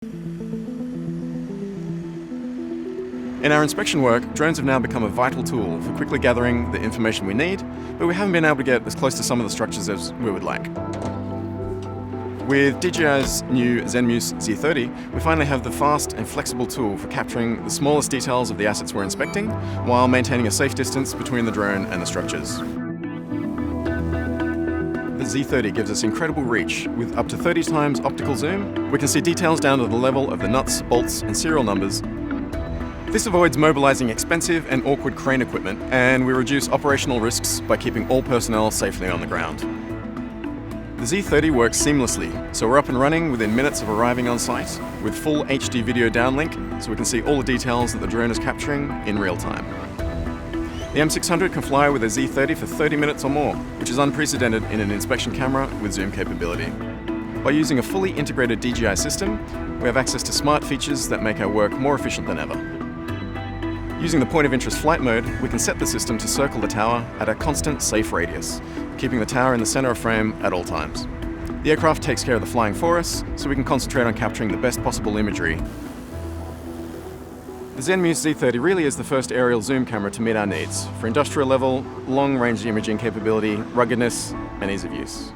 In our inspection work, drones have now become a vital tool for quickly gathering the information we need, but we haven't been able to get as close to some of the structures as we would like. With DJI's new Zenmuse Z30, we finally have the fast and flexible tool for capturing the smallest details of the assets we're inspecting, while maintaining a safe distance between the drone and the structures. The Z30 gives us incredible reach. With up to 30 times optical zoom, we can see details down to the level of the nuts, bolts, and serial numbers. This avoids mobilizing expensive and awkward crane equipment, and we reduce operational risks by keeping all personnel safely on the ground. The Z30 works seamlessly, so we're up and running within minutes of arriving on site, with full HD video downlink, so we can see all the details that the drone is capturing in real time. The M600 can fly with a Z30 for 30 minutes or more, which is unprecedented in an inspection camera with zoom capability. By using a fully integrated DJI system, we have access to smart features that make our work more efficient than ever. Using the point of interest flight mode, we can set the system to circle the tower at a constant safe radius, keeping the tower in the center of frame at all times. The aircraft takes care of the flying for us, so we can concentrate on capturing the best possible imagery. The Zenmuse Z30 really is the first aerial zoom camera to meet our needs for industrial level, long-range imaging capability, ruggedness, and ease of use.